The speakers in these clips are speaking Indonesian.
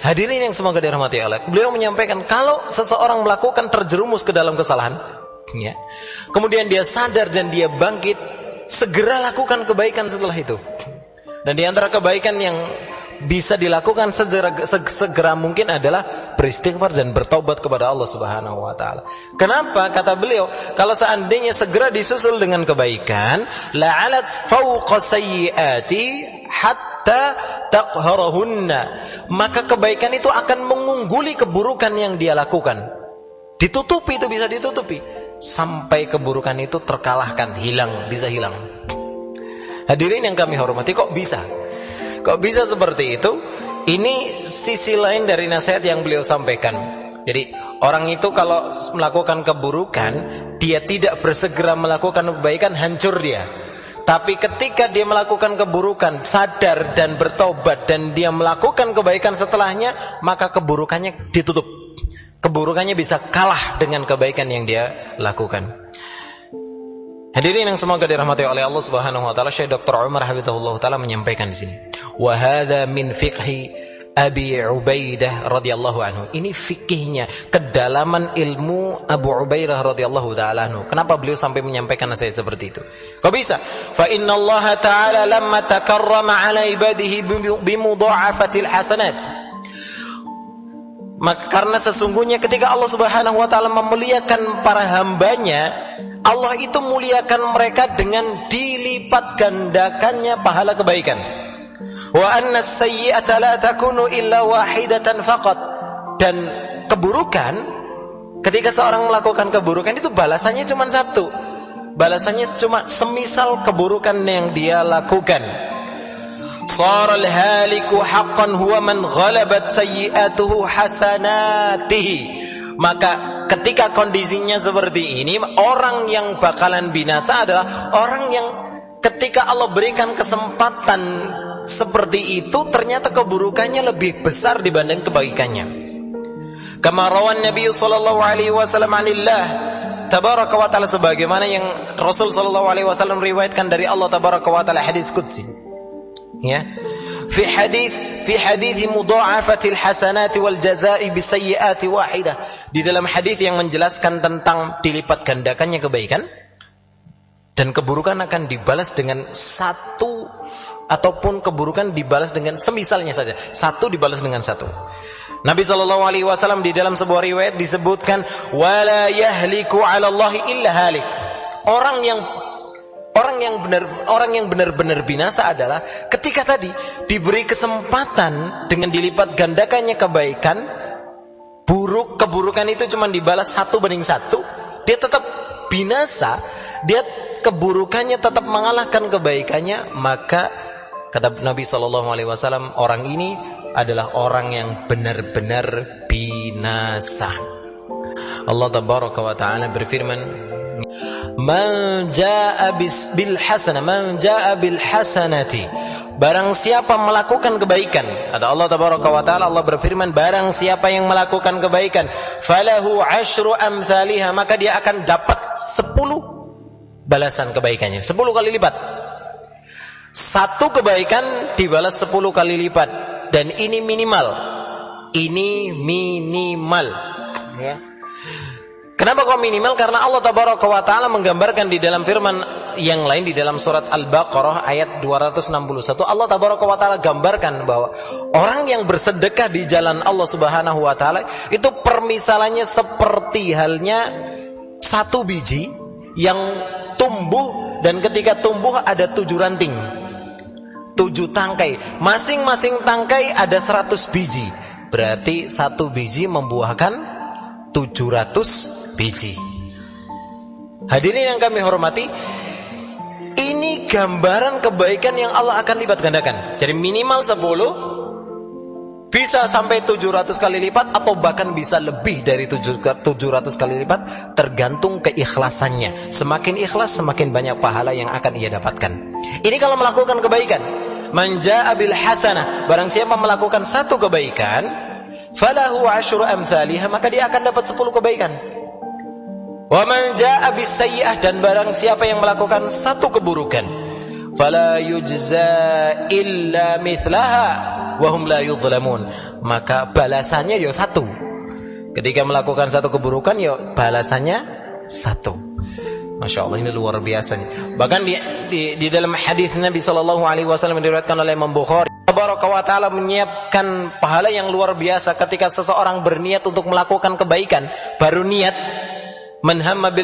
Hadirin yang semoga dirahmati Allah, beliau menyampaikan kalau seseorang melakukan terjerumus ke dalam kesalahan, ya, kemudian dia sadar dan dia bangkit, segera lakukan kebaikan setelah itu. Dan di antara kebaikan yang bisa dilakukan segera mungkin adalah beristighfar dan bertobat kepada Allah Subhanahu wa taala. Kenapa? Kata beliau, kalau seandainya segera disusul dengan kebaikan, la'alat fawqa sayyiati hatta taqharahunna, maka kebaikan itu akan mengungguli keburukan yang dia lakukan. Ditutupi, itu bisa ditutupi sampai keburukan itu terkalahkan, hilang, bisa hilang. Hadirin yang kami hormati, kok bisa? Kok bisa seperti itu? Ini sisi lain dari nasihat yang beliau sampaikan. Jadi orang itu kalau melakukan keburukan, dia tidak bersegera melakukan kebaikan, hancur dia. Tapi ketika dia melakukan keburukan, sadar dan bertobat, dan dia melakukan kebaikan setelahnya, maka keburukannya ditutup. Keburukannya bisa kalah dengan kebaikan yang dia lakukan. Hadirin yang semoga dirahmati oleh Allah Subhanahu wa taala, Syekh Dr. Umar hafizahullah taala menyampaikan di sini, wa hadza min fiqhi Abi Ubaidah radhiyallahu anhu. Ini fikihnya, kedalaman ilmu Abu Ubaidah radhiyallahu taala anhu. Kenapa beliau sampai menyampaikan nasihat seperti itu? Kok bisa? Fa inna Allah taala lamma takarrama ala ibadihi bimudha'afatil hasanat. Maka karena sesungguhnya ketika Allah Subhanahu wa taala memuliakan para hambanya, Allah itu muliakan mereka dengan dilipat gandakannya pahala kebaikan. Wa anna as-sayyi'ata la takunu illa wahidatan faqat. Dan keburukan, ketika seorang melakukan keburukan itu balasannya cuma satu. Balasannya cuma semisal keburukan yang dia lakukan. Shara al-haliku haqqan huwa man ghalabat sayyi'atuhu hasanatihi. Maka ketika kondisinya seperti ini, orang yang bakalan binasa adalah orang yang ketika Allah berikan kesempatan seperti itu, ternyata keburukannya lebih besar dibanding kebaikannya. Kama rawan Nabi sallallahu alaihi wasallam anillah tabaraka wa taala, sebagaimana yang Rasul sallallahu alaihi wasallam riwayatkan dari Allah tabaraka wa taala, hadis qudsi. Ya. Fi hadits mudha'afatil hasanati wal jazaa'i bisayyi'ati wahidah. Di dalam hadis yang menjelaskan tentang dilipat gandakannya kebaikan dan keburukan akan dibalas dengan satu, ataupun keburukan dibalas dengan semisalnya saja. Satu dibalas dengan satu. Nabi sallallahu alaihi wasallam di dalam sebuah riwayat disebutkan, wala yahliku 'ala Allahi illa halik. Orang yang benar-benar binasa adalah ketika tadi diberi kesempatan dengan dilipat gandakannya kebaikan, keburukan itu cuma dibalas 1:1, dia tetap binasa, dia keburukannya tetap mengalahkan kebaikannya, maka kata Nabi SAW, orang ini adalah orang yang benar-benar binasa. Allah Tabaraka wa Ta'ala berfirman, Man jaa bil hasanati, barang siapa melakukan kebaikan, kata Allah Tabaraka wa Taala, Allah berfirman, barang siapa yang melakukan kebaikan, falahu 10 amsalihha, maka dia akan dapat 10 balasan kebaikannya, 10 kali lipat. Satu kebaikan dibalas 10 kali lipat, dan ini minimal. Ini minimal, ya. Kenapa kok minimal? Karena Allah Tabaraka wa Ta'ala menggambarkan di dalam firman yang lain, di dalam surat Al-Baqarah ayat 261, Allah Tabaraka wa Ta'ala gambarkan bahwa orang yang bersedekah di jalan Allah Subhanahu wa Ta'ala itu permisalannya seperti halnya satu biji yang tumbuh, dan ketika tumbuh ada 7 ranting, 7 tangkai, masing-masing tangkai ada 100 biji, berarti satu biji membuahkan 700 biji. Hadirin yang kami hormati, ini gambaran kebaikan yang Allah akan lipat gandakan. Jadi minimal 10, bisa sampai 700 kali lipat, atau bahkan bisa lebih dari 700 kali lipat, tergantung keikhlasannya. Semakin ikhlas, semakin banyak pahala yang akan ia dapatkan. Ini kalau melakukan kebaikan. Man jaa bil hasanah, barang siapa melakukan satu kebaikan, falahu 10 amsalihha, maka dia akan dapat 10 kebaikan. Wa man jaa bis sayyi'ah, dan barang siapa yang melakukan satu keburukan, fala yujza illa mithlaha, wa hum la yudhlamun. Maka balasannya ya satu. Ketika melakukan satu keburukan ya balasannya satu. Masya Allah, ini luar biasa. Bahkan di dalam hadis Nabi SAW yang diriwayatkan oleh Imam Bukhari, Tabaraka wa ta'ala menyiapkan pahala yang luar biasa ketika seseorang berniat untuk melakukan kebaikan. Baru niat, man hamma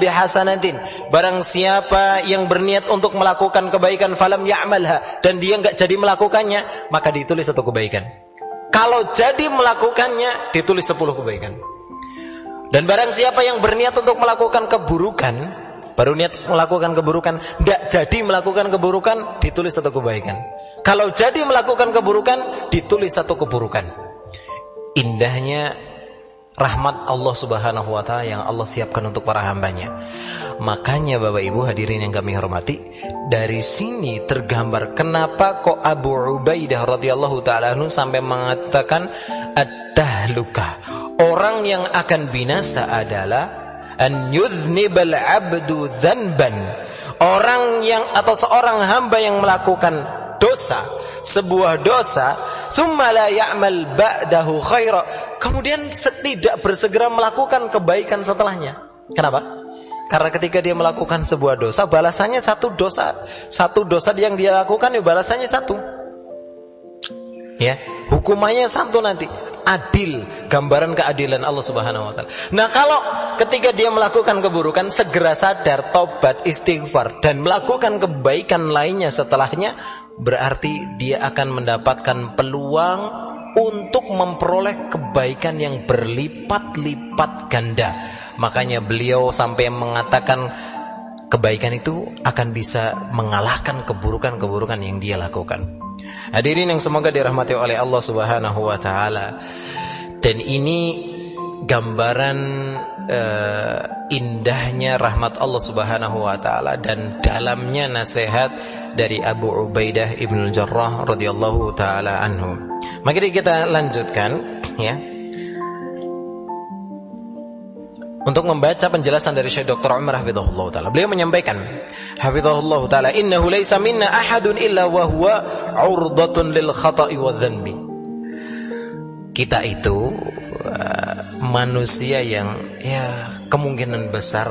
bihasanatin, barang siapa yang berniat untuk melakukan kebaikan falam ya'malha, dan dia enggak jadi melakukannya, maka ditulis satu kebaikan. Kalau jadi melakukannya, ditulis 10 kebaikan. Dan barang siapa yang berniat untuk melakukan keburukan, baru niat melakukan keburukan, tidak jadi melakukan keburukan, ditulis satu kebaikan. Kalau jadi melakukan keburukan, ditulis satu keburukan. Indahnya rahmat Allah Subhanahu wa ta'ala yang Allah siapkan untuk para hambanya. Makanya Bapak Ibu hadirin yang kami hormati, dari sini tergambar kenapa kok Abu Ubaidah radhiyallahu ta'ala anhu sampai mengatakan at-tahluka, orang yang akan binasa adalah an yudhnibal abdu dzanban, orang yang atau seorang hamba yang melakukan dosa, sebuah dosa, thumma la ya'mal ba'dahu khaira, kemudian tidak bersegera melakukan kebaikan setelahnya. Kenapa? Karena ketika dia melakukan sebuah dosa, balasannya satu dosa yang dia lakukan, ya balasannya satu. Ya, hukumannya satu nanti. Adil, gambaran keadilan Allah Subhanahu wa ta'ala. Nah, kalau ketika dia melakukan keburukan, segera sadar, tobat, istighfar, dan melakukan kebaikan lainnya setelahnya, berarti dia akan mendapatkan peluang untuk memperoleh kebaikan yang berlipat-lipat ganda. Makanya beliau sampai mengatakan kebaikan itu akan bisa mengalahkan keburukan-keburukan yang dia lakukan. Hadirin yang semoga dirahmati oleh Allah Subhanahu wa ta'ala. Dan ini gambaran indahnya rahmat Allah Subhanahu wa ta'ala dan dalamnya nasihat dari Abu Ubaidah ibn Jarrah radhiyallahu ta'ala anhu. Mari kita lanjutkan ya, untuk membaca penjelasan dari Syekh Dr. Umar hafizahullah ta'ala. Beliau menyampaikan hafizahullah ta'ala, innahu laysa minna ahadun illa wa huwa urdatun lil khata'i wa dhanbi. Kita itu manusia yang ya kemungkinan besar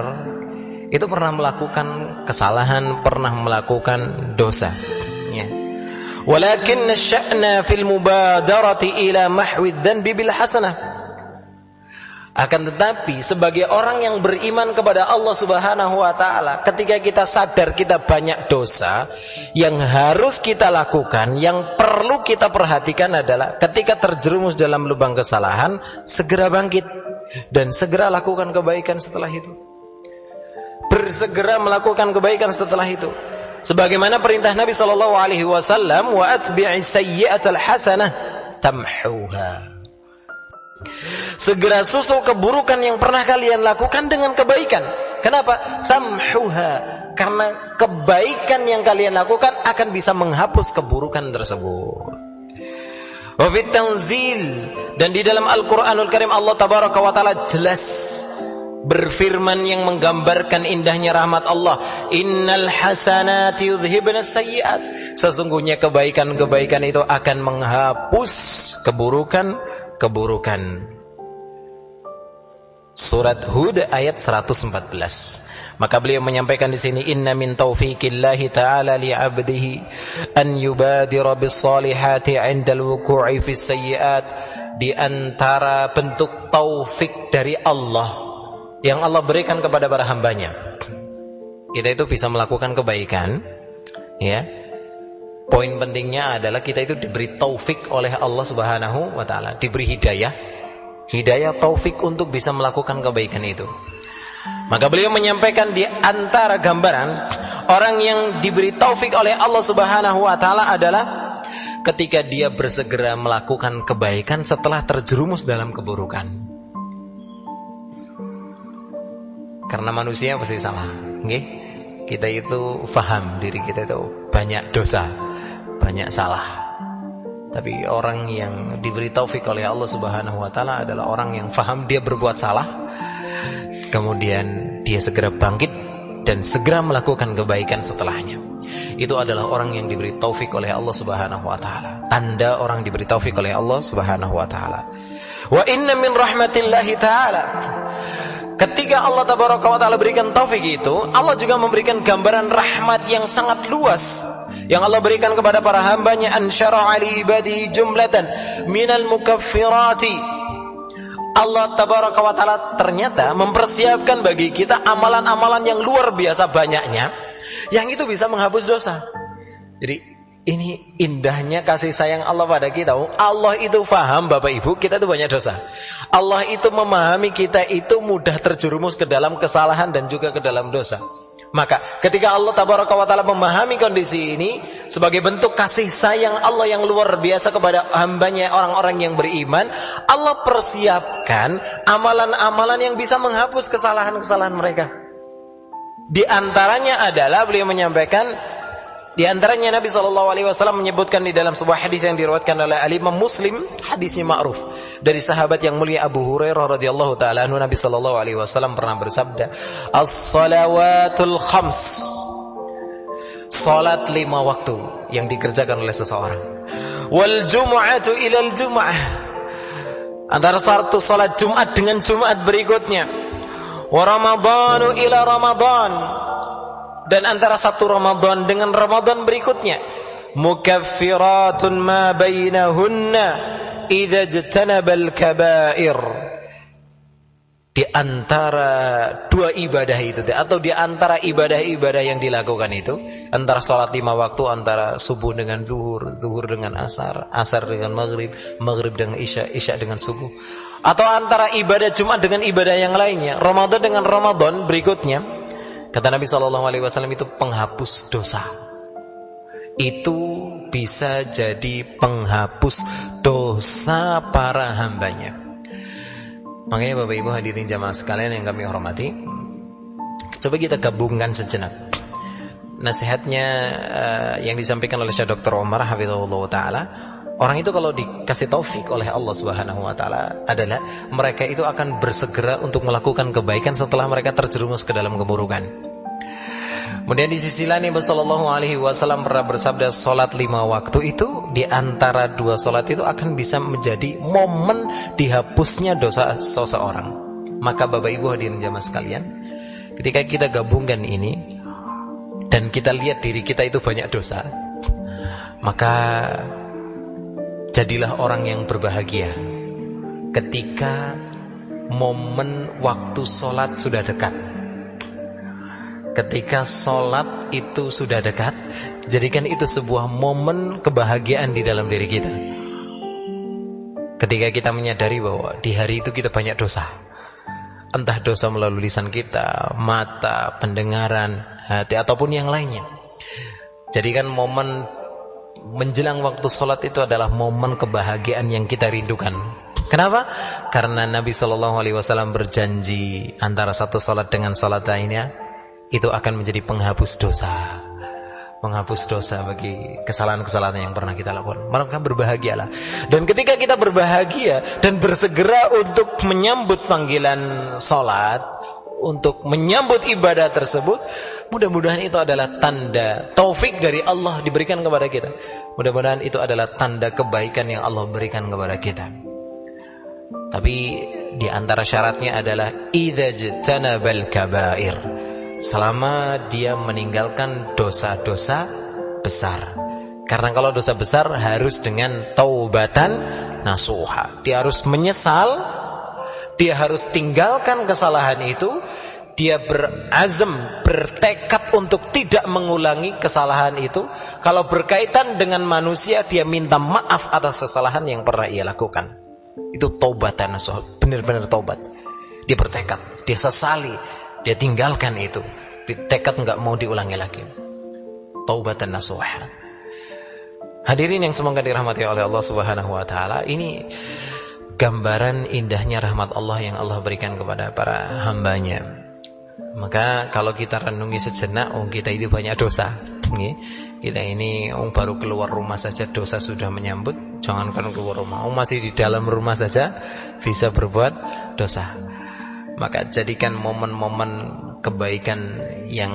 itu pernah melakukan kesalahan, pernah melakukan dosa ya. Walakin sya'na fil mubadarati ila mahwi dhanbi bil hasanah. Akan tetapi sebagai orang yang beriman kepada Allah Subhanahu wa ta'ala, ketika kita sadar kita banyak dosa, yang harus kita lakukan, yang perlu kita perhatikan adalah ketika terjerumus dalam lubang kesalahan, segera bangkit dan segera lakukan kebaikan setelah itu. Bersegera melakukan kebaikan setelah itu. Sebagaimana perintah Nabi SAW, wa atbi'is sayyi'atal hasanah tamhuha. Segera susul keburukan yang pernah kalian lakukan dengan kebaikan. Kenapa? Tamhuha. Karena kebaikan yang kalian lakukan akan bisa menghapus keburukan tersebut. Wa fit tanzil, dan di dalam Al-Qur'anul Karim Allah Tabaraka wa ta'ala jelas berfirman yang menggambarkan indahnya rahmat Allah. Innal hasanati yudhibnas sayyi'at. Sesungguhnya kebaikan-kebaikan itu akan menghapus keburukan. Surat Hud ayat 114. Maka beliau menyampaikan di sini, inna min taufiqillahi ta'ala li'abdihi an yubadira bis salihati 'inda al-wuqu'i fis sayyi'at. Di antara bentuk taufik dari Allah yang Allah berikan kepada para hambanya, kita itu bisa melakukan kebaikan ya. Poin pentingnya adalah kita itu diberi taufik oleh Allah Subhanahu wa ta'ala, diberi hidayah taufik untuk bisa melakukan kebaikan itu. Maka beliau menyampaikan di antara gambaran orang yang diberi taufik oleh Allah Subhanahu wa ta'ala adalah ketika dia bersegera melakukan kebaikan setelah terjerumus dalam keburukan. Karena manusia pasti salah, okay? Kita itu paham diri kita itu banyak dosa, banyak salah. Tapi orang yang diberi taufik oleh Allah Subhanahu wa ta'ala adalah orang yang faham dia berbuat salah, kemudian dia segera bangkit dan segera melakukan kebaikan setelahnya. Itu adalah orang yang diberi taufik oleh Allah Subhanahu wa taala. Tanda orang diberi taufik oleh Allah Subhanahu wa taala. Wa inna min rahmatillahi taala, ketika Allah tabaraka wa taala berikan taufik itu, Allah juga memberikan gambaran rahmat yang sangat luas yang Allah berikan kepada para hambanya. Ansyara li ibadi jumlatan minal mukaffirati, Allah tabaraka wa ta'ala ternyata mempersiapkan bagi kita amalan-amalan yang luar biasa banyaknya, yang itu bisa menghapus dosa. Jadi ini indahnya kasih sayang Allah pada kita. Allah itu faham Bapak Ibu, kita itu banyak dosa. Allah itu memahami kita itu mudah terjerumus ke dalam kesalahan dan juga ke dalam dosa. Maka ketika Allah tabaraka wa ta'ala memahami kondisi ini sebagai bentuk kasih sayang Allah yang luar biasa kepada hambanya orang-orang yang beriman, Allah persiapkan amalan-amalan yang bisa menghapus kesalahan-kesalahan mereka. Di antaranya adalah beliau menyampaikan, di antaranya Nabi SAW menyebutkan di dalam sebuah hadis yang diriwayatkan oleh Imam Muslim, hadisnya ma'ruf dari sahabat yang mulia Abu Hurairah radhiyallahu taala anhu, Nabi SAW pernah bersabda, as-salawatul khams, salat 5 waktu yang dikerjakan oleh seseorang, wal jumu'atu ilal jumu'ah, antara satu salat Jumat dengan Jumat berikutnya, wa ramadhanu ila ramadhan, dan antara satu Ramadan dengan Ramadan berikutnya, mukaffiratun ma bainahunna idza jtanabal kaba'ir. Di antara dua ibadah itu, atau di antara ibadah-ibadah yang dilakukan itu, antara salat 5 waktu, antara subuh dengan zuhur, zuhur dengan asar, asar dengan maghrib, maghrib dengan isya, isya dengan subuh, atau antara ibadah Jumat dengan ibadah yang lainnya, Ramadan dengan Ramadan berikutnya, kata Nabi SAW, itu penghapus dosa. Itu bisa jadi penghapus dosa para hambanya. Makanya Bapak Ibu hadirin jamaah sekalian yang kami hormati, coba kita gabungkan sejenak nasihatnya yang disampaikan oleh Syekh Dr. Umar hafizahullah ta'ala. Orang itu kalau dikasih taufik oleh Allah Subhanahu wa ta'ala adalah mereka itu akan bersegera untuk melakukan kebaikan setelah mereka terjerumus ke dalam keburukan. Kemudian di sisi lain Nabi sallallahu alaihi wasallam pernah bersabda, salat 5 waktu itu di antara 2 salat itu akan bisa menjadi momen dihapusnya dosa seseorang. Maka Bapak Ibu hadirin jamaah sekalian, ketika kita gabungkan ini dan kita lihat diri kita itu banyak dosa, maka jadilah orang yang berbahagia ketika momen waktu sholat sudah dekat. Ketika sholat itu sudah dekat, jadikan itu sebuah momen kebahagiaan di dalam diri kita. Ketika kita menyadari bahwa di hari itu kita banyak dosa, entah dosa melalui lisan kita, mata, pendengaran, hati, ataupun yang lainnya. Jadikan momen menjelang waktu sholat itu adalah momen kebahagiaan yang kita rindukan. Kenapa? Karena Nabi SAW berjanji antara satu sholat dengan sholat lainnya itu akan menjadi penghapus dosa, menghapus dosa bagi kesalahan-kesalahan yang pernah kita lakukan. Maka berbahagialah. Dan ketika kita berbahagia dan bersegera untuk menyambut panggilan sholat, untuk menyambut ibadah tersebut, mudah-mudahan itu adalah tanda taufik dari Allah diberikan kepada kita. Mudah-mudahan itu adalah tanda kebaikan yang Allah berikan kepada kita. Tapi di antara syaratnya adalah idza jtanabal kaba'ir, selama dia meninggalkan dosa-dosa besar. Karena kalau dosa besar harus dengan taubatan nasuha. Dia harus menyesal, dia harus tinggalkan kesalahan itu, dia berazam, bertekad untuk tidak mengulangi kesalahan itu. Kalau berkaitan dengan manusia, dia minta maaf atas kesalahan yang pernah ia lakukan. Itu taubatan nasuha, benar-benar taubat. Dia bertekad, dia sesali, dia tinggalkan itu, tekad enggak mau diulangi lagi. Taubatan nasuha. Hadirin yang semoga dirahmati oleh Allah Subhanahu wa taala, ini gambaran indahnya rahmat Allah yang Allah berikan kepada para hambanya. Maka kalau kita renungi sejenak, kita ini banyak dosa. Kita ini baru keluar rumah saja dosa sudah menyambut, jangankan keluar rumah, masih di dalam rumah saja bisa berbuat dosa. Maka jadikan momen-momen kebaikan yang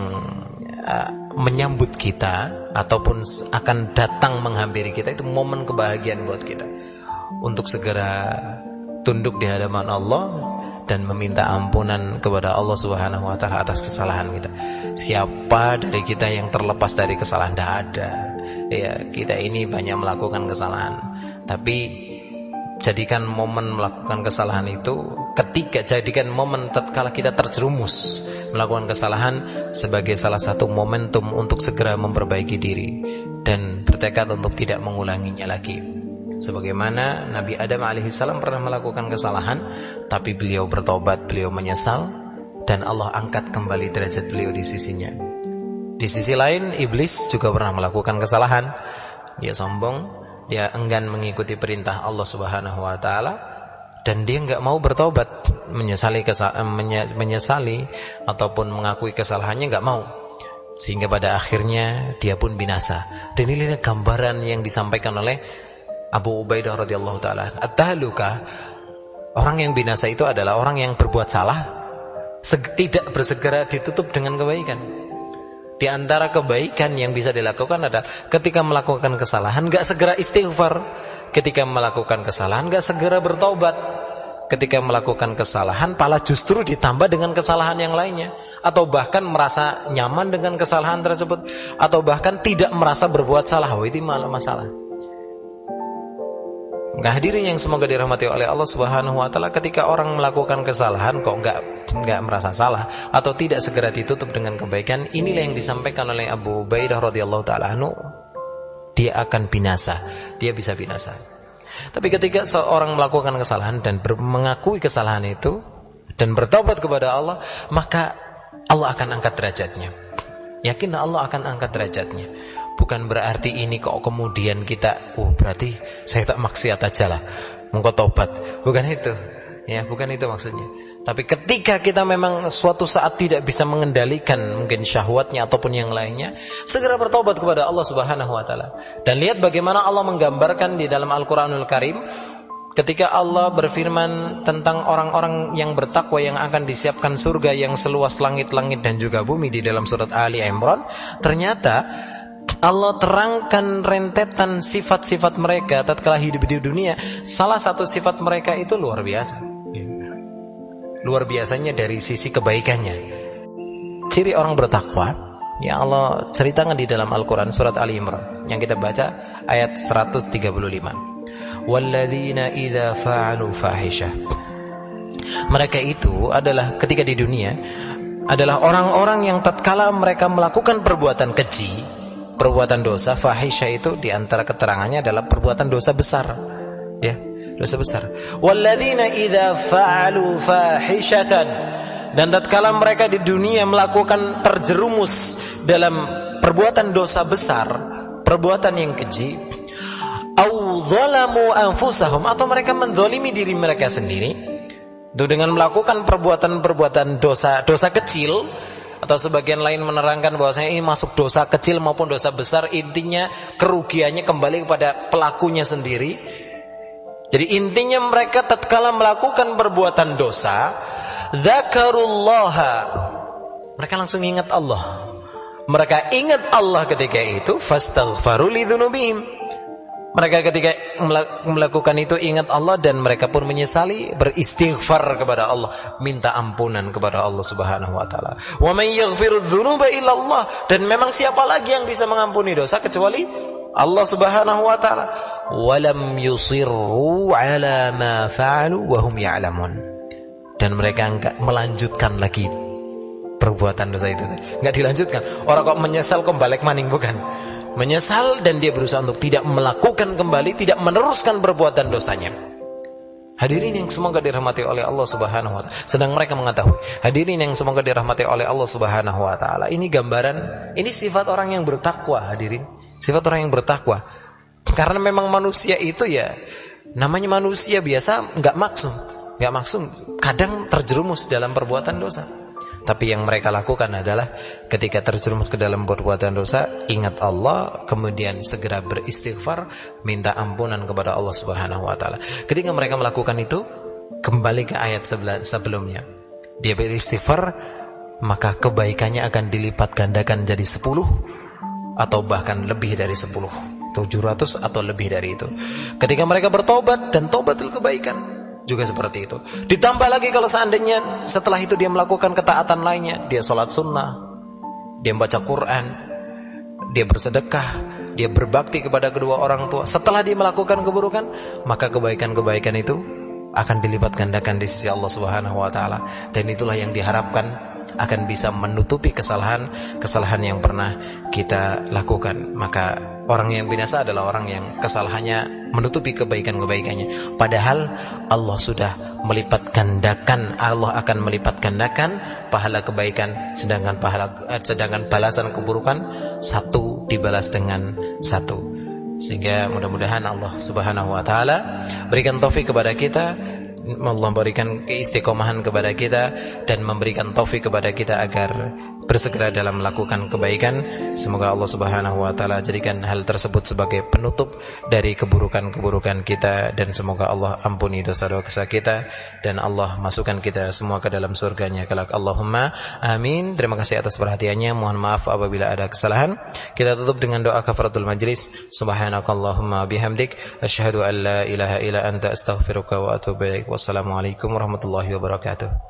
menyambut kita ataupun akan datang menghampiri kita, itu momen kebahagiaan buat kita untuk segera tunduk di hadapan Allah dan meminta ampunan kepada Allah Subhanahu wa taala atas kesalahan kita. Siapa dari kita yang terlepas dari kesalahan? Tidak ada. Ya, kita ini banyak melakukan kesalahan. Tapi jadikan momen melakukan kesalahan itu jadikan momen tatkala kita terjerumus melakukan kesalahan sebagai salah satu momentum untuk segera memperbaiki diri dan bertekad untuk tidak mengulanginya lagi. Sebagaimana Nabi Adam alaihissalam pernah melakukan kesalahan, tapi beliau bertobat, beliau menyesal, dan Allah angkat kembali derajat beliau di sisinya. Di sisi lain, iblis juga pernah melakukan kesalahan. Dia sombong, dia enggan mengikuti perintah Allah Subhanahu wa taala, dan dia enggak mau bertobat, menyesali ataupun mengakui kesalahannya, enggak mau. Sehingga pada akhirnya dia pun binasa. Dan inilah gambaran yang disampaikan oleh Abu Ubaidah radhiyallahu taala. At-tahluka, orang yang binasa itu adalah orang yang berbuat salah, tidak bersegera ditutup dengan kebaikan. Di antara kebaikan yang bisa dilakukan adalah ketika melakukan kesalahan gak segera istighfar, ketika melakukan kesalahan gak segera bertobat, ketika melakukan kesalahan malah justru ditambah dengan kesalahan yang lainnya, atau bahkan merasa nyaman dengan kesalahan tersebut, atau bahkan tidak merasa berbuat salah. Itu malah masalah. Nah, hadirin yang semoga dirahmati oleh Allah Subhanahu wa taala, ketika orang melakukan kesalahan kok enggak merasa salah atau tidak segera ditutup dengan kebaikan, inilah yang disampaikan oleh Abu Ubaidah radhiyallahu taala anhu, dia akan binasa, dia bisa binasa. Tapi ketika seorang melakukan kesalahan dan mengakui kesalahan itu dan bertobat kepada Allah, maka Allah akan angkat derajatnya. Yakin Allah akan angkat derajatnya. Bukan berarti ini kok kemudian kita, berarti saya tak maksiat aja lah, mengko tobat. Bukan itu. Ya, bukan itu maksudnya. Tapi ketika kita memang suatu saat tidak bisa mengendalikan mungkin syahwatnya ataupun yang lainnya, segera bertobat kepada Allah Subhanahu wa taala. Dan lihat bagaimana Allah menggambarkan di dalam Al-Qur'anul Karim ketika Allah berfirman tentang orang-orang yang bertakwa yang akan disiapkan surga yang seluas langit-langit dan juga bumi di dalam surat Ali Imran. Ternyata Allah terangkan rentetan sifat-sifat mereka tatkala hidup di dunia. Salah satu sifat mereka itu luar biasa. Luar biasanya dari sisi kebaikannya. Ciri orang bertakwa yang Allah ceritakan di dalam Al-Quran surat Ali Imran yang kita baca ayat 135. Walladzina idza fa'alu fahisyah. Mereka itu adalah ketika di dunia adalah orang-orang yang tatkala mereka melakukan perbuatan keji, perbuatan dosa. Fahisyah itu di antara keterangannya adalah perbuatan dosa besar, ya, dosa besar. Walladzina idza fa'alu fahishatan, dan tatkala mereka di dunia melakukan terjerumus dalam perbuatan dosa besar, perbuatan yang keji, au zalamu anfusahum, atau mereka menzalimi diri mereka sendiri, itu dengan melakukan perbuatan-perbuatan dosa kecil. Atau sebagian lain menerangkan bahwasanya ini masuk dosa kecil maupun dosa besar, intinya kerugiannya kembali kepada pelakunya sendiri. Jadi intinya mereka tatkala melakukan perbuatan dosa, dzakarullaha, mereka langsung ingat Allah. Mereka ingat Allah ketika itu, fastaghfaru lidzunubihim. Mereka ketika melakukan itu ingat Allah dan mereka pun menyesali, beristighfar kepada Allah, minta ampunan kepada Allah Subhanahu wa taala. Wa may yaghfirudz dzunuba illa Allah, dan memang siapa lagi yang bisa mengampuni dosa kecuali Allah Subhanahu wa taala. Walam yusirru ala ma fa'alu wa hum ya'lamun, dan mereka enggak melanjutkan lagi perbuatan dosa itu. Enggak dilanjutkan. Orang kok menyesal kok balik maning, bukan. Menyesal dan dia berusaha untuk tidak melakukan kembali, tidak meneruskan perbuatan dosanya. Hadirin yang semoga dirahmati oleh Allah Subhanahu wa taala, sedang mereka mengetahui. Hadirin yang semoga dirahmati oleh Allah Subhanahu wa taala, ini gambaran, ini sifat orang yang bertakwa. Hadirin, sifat orang yang bertakwa. Karena memang manusia itu ya, namanya manusia biasa enggak maksum, kadang terjerumus dalam perbuatan dosa. Tapi yang mereka lakukan adalah ketika terjerumus ke dalam perbuatan dosa, ingat Allah, kemudian segera beristighfar, minta ampunan kepada Allah Subhanahu wa taala. Ketika mereka melakukan itu, kembali ke ayat sebelumnya. Dia beristighfar, maka kebaikannya akan dilipat gandakan jadi 10 atau bahkan lebih dari 10, 700 atau lebih dari itu. Ketika mereka bertobat dan tobat itu kebaikan, juga seperti itu. Ditambah lagi kalau seandainya setelah itu dia melakukan ketaatan lainnya, dia sholat sunnah, dia membaca Quran, dia bersedekah, dia berbakti kepada kedua orang tua. Setelah dia melakukan keburukan, maka kebaikan-kebaikan itu akan dilipat gandakan di sisi Allah Subhanahu wa taala, dan itulah yang diharapkan akan bisa menutupi kesalahan yang pernah kita lakukan. Maka orang yang binasa adalah orang yang kesalahannya menutupi kebaikan-kebaikannya, padahal Allah sudah melipat gandakan, Allah akan melipat gandakan pahala kebaikan, sedangkan balasan keburukan satu dibalas dengan satu. Sehingga mudah-mudahan Allah Subhanahu wa taala berikan taufik kepada kita, Allah berikan keistiqomahan kepada kita, dan memberikan taufik kepada kita agar bersegera dalam melakukan kebaikan. Semoga Allah Subhanahu wa taala jadikan hal tersebut sebagai penutup dari keburukan-keburukan kita, dan semoga Allah ampuni dosa-dosa kita dan Allah masukkan kita semua ke dalam surganya kelak. Allahumma amin. Terima kasih atas perhatiannya. Mohon maaf apabila ada kesalahan. Kita tutup dengan doa kafaratul majlis. Subhanakallahumma bihamdik asyhadu an la ilaha illa anta astaghfiruka wa atubu ilaik. Wassalamualaikum warahmatullahi wabarakatuh.